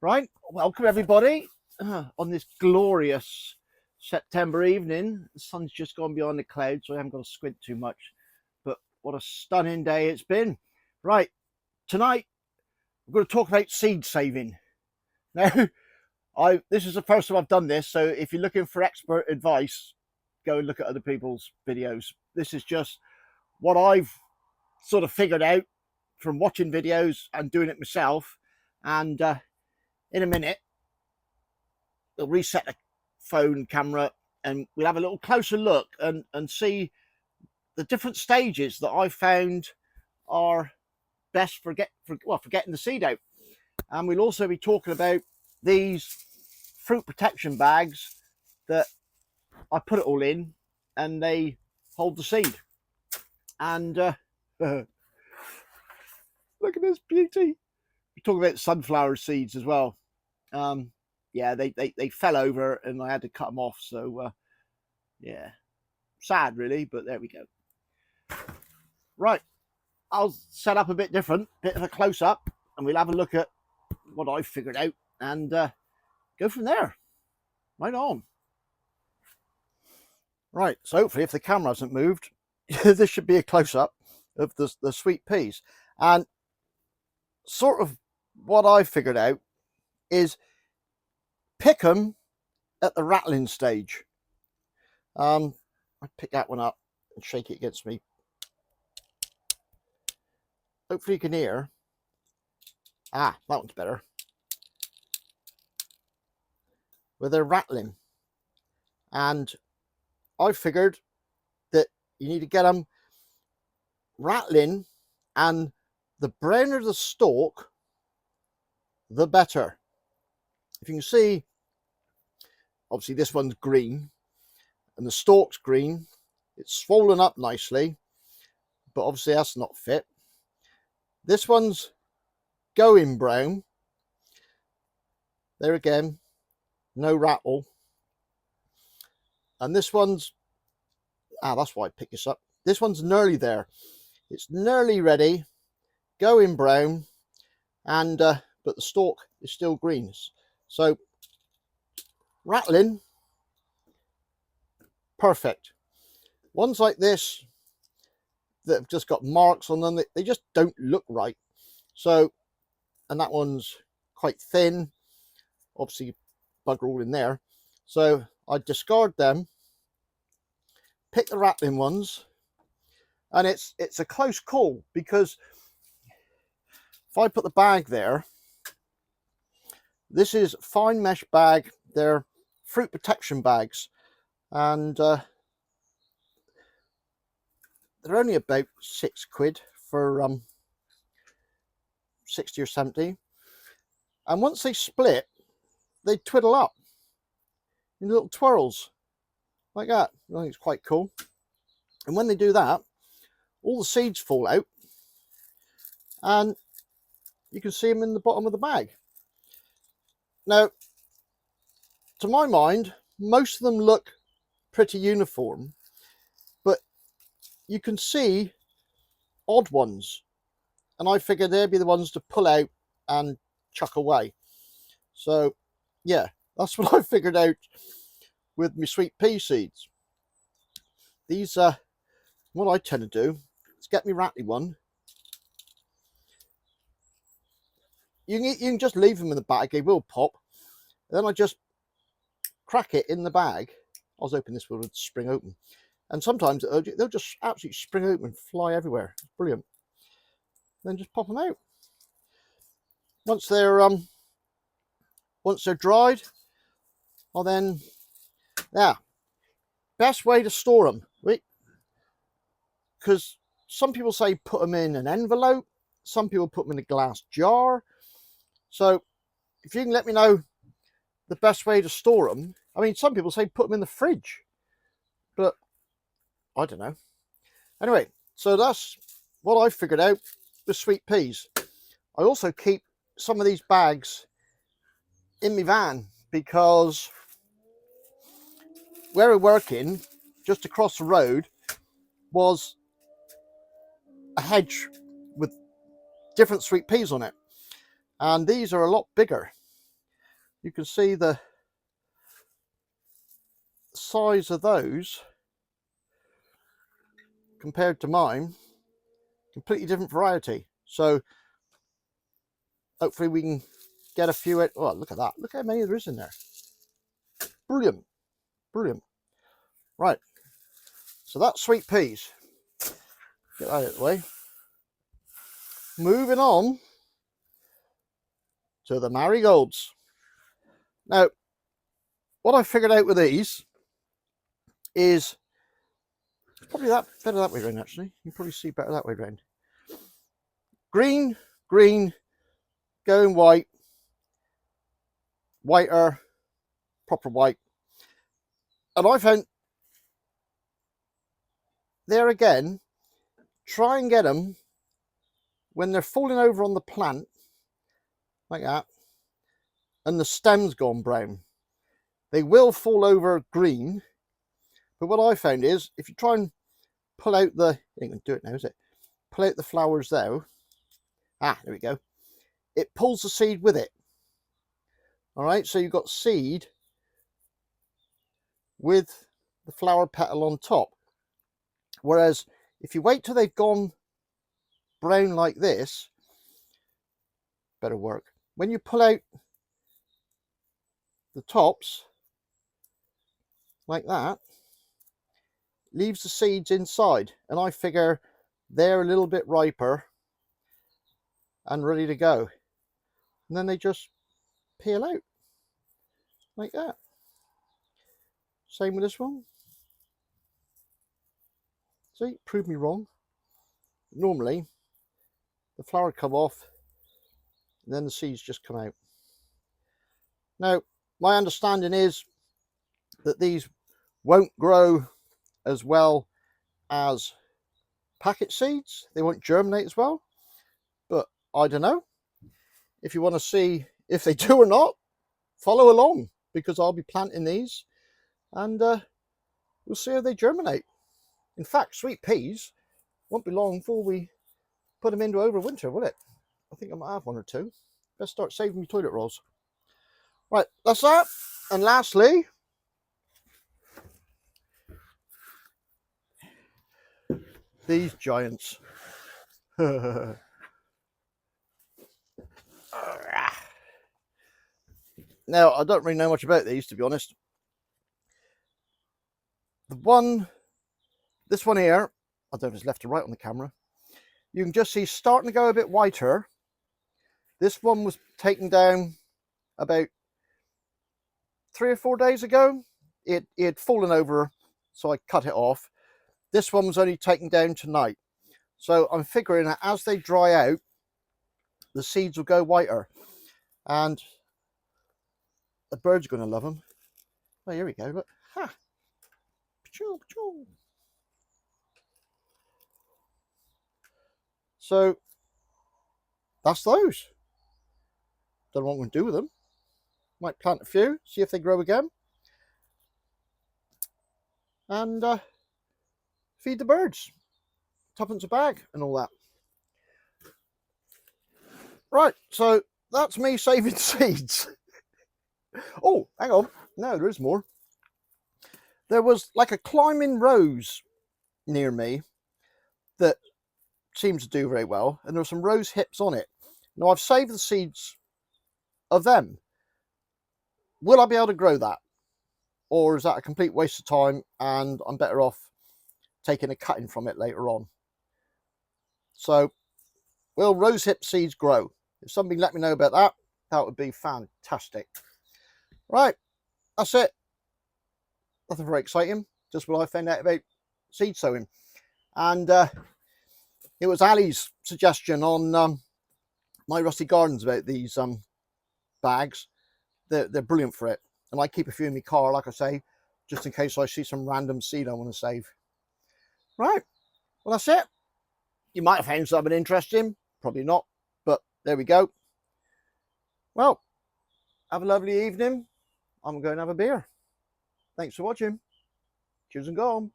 Right, welcome everybody on this glorious September evening. The sun's just gone beyond the clouds, so I haven't got to squint too much. But what a stunning day it's been. Right, tonight we're going to talk about seed saving. Now, this is the first time I've done this, so if you're looking for expert advice, go and look at other people's videos. This is just what I've sort of figured out from watching videos and doing it myself. And in a minute, we'll reset the phone camera and we'll have a little closer look and see the different stages that I found are best for getting the seed out. And we'll also be talking about these fruit protection bags that I put it all in and they hold the seed. And look at this beauty. We talk about sunflower seeds as well. Yeah, they fell over and I had to cut them off. So, yeah, sad really, but there we go. Right, I'll set up a bit different, bit of a close up, and we'll have a look at what I've figured out and go from there. Right on. Right, so hopefully if the camera hasn't moved, this should be a close up of the sweet peas. And sort of what I figured out is pick them at the rattling stage. I pick that one up and shake it against me. Hopefully you can hear. Ah, that one's better. Where they're rattling. And I figured that you need to get them rattling, and the browner the stalk, the better. If you can see, obviously this one's green and the stalk's green. It's swollen up nicely, but obviously that's not fit. This one's going brown. There again, no rattle. And this one's, that's why I picked this up. This one's nearly there. It's nearly ready, going brown, and but the stalk is still green. So rattling, perfect. Ones like this that have just got marks on them, they just don't look right. So, and that one's quite thin, obviously bugger all in there. So I discard them, pick the rattling ones, and it's a close call, because if I put the bag there, this is fine mesh bag. They're fruit protection bags, and they're only about £6 for 60 or 70. And once they split, they twiddle up in little twirls like that. I think it's quite cool. And when they do that, all the seeds fall out and you can see them in the bottom of the bag. Now, to my mind, most of them look pretty uniform, but you can see odd ones, and I figured they'd be the ones to pull out and chuck away. So yeah, that's what I figured out with my sweet pea seeds. These what I tend to do is get me rattly one. You can just leave them in the bag, they will pop. Then I just crack it in the bag. I was hoping this would spring open. And sometimes they'll just absolutely spring open and fly everywhere. It's brilliant. Then just pop them out. Once they're dried, I'll then, best way to store them, because some people say put them in an envelope, some people put them in a glass jar. So if you can let me know the best way to store them. I mean, some people say put them in the fridge, but I don't know. Anyway, so that's what I figured out with sweet peas. I also keep some of these bags in my van, because where we're working, just across the road, was a hedge with different sweet peas on it. And these are a lot bigger. you can see the size of those compared to mine, completely different variety. So hopefully we can get a few. Oh, look at that. Look how many there is in there. Brilliant. Brilliant. Right. So that's sweet peas. Get that out of the way. Moving on to the marigolds. Now, what I figured out with these is probably better that way around, actually. You can probably see better that way around. Green, green, going white, whiter, proper white. And I found there again, try and get them when they're falling over on the plant, like that, and the stem's gone brown. They will fall over green, but what I found is, if you try and pull out the, you ain't gonna do it now, is it? Pull out the flowers though. Ah, there we go. It pulls the seed with it. All right, so you've got seed with the flower petal on top. Whereas if you wait till they've gone brown like this, better work. When you pull out the tops like that, leaves the seeds inside, and I figure they're a little bit riper and ready to go. And then they just peel out like that. Same with this one. See, prove me wrong. Normally the flower come off and then the seeds just come out. Now my understanding is that these won't grow as well as packet seeds. They won't germinate as well, but I don't know. If you want to see if they do or not, follow along, because I'll be planting these and we'll see how they germinate. In fact, sweet peas won't be long before we put them into over winter, will it? I think I might have one or two. Best start saving me toilet rolls. Right, that's that. And lastly, these giants. Now, I don't really know much about these, to be honest. This one here, I don't know if it's left or right on the camera. You can just see starting to go a bit whiter. This one was taken down about 3 or 4 days ago. It had fallen over, so I cut it off. This one was only taken down tonight. So I'm figuring that as they dry out, the seeds will go whiter. And the birds are going to love them. Oh, here we go, look. Ha! So that's those. Don't know what I'm going to do with them. Might plant a few, see if they grow again, and feed the birds. Tuppence a bag and all that. Right, so that's me saving seeds. Oh, hang on. No, there is more. There was like a climbing rose near me that seems to do very well, and there were some rose hips on it. Now I've saved the seeds of them. Will I be able to grow that, or is that a complete waste of time and I'm better off taking a cutting from it later on? So will rose hip seeds grow? If somebody let me know about that, that would be fantastic. Right, that's it. Nothing very exciting, just what I found out about seed sowing. And it was Ali's suggestion on My Rusty Gardens about these bags. They're brilliant for it. And I keep a few in my car, like I say, just in case I see some random seed I want to save. Right, well that's it. You might have found something interesting, probably not, but there we go. Well, have a lovely evening. I'm going to have a beer. Thanks for watching. Cheers and go on.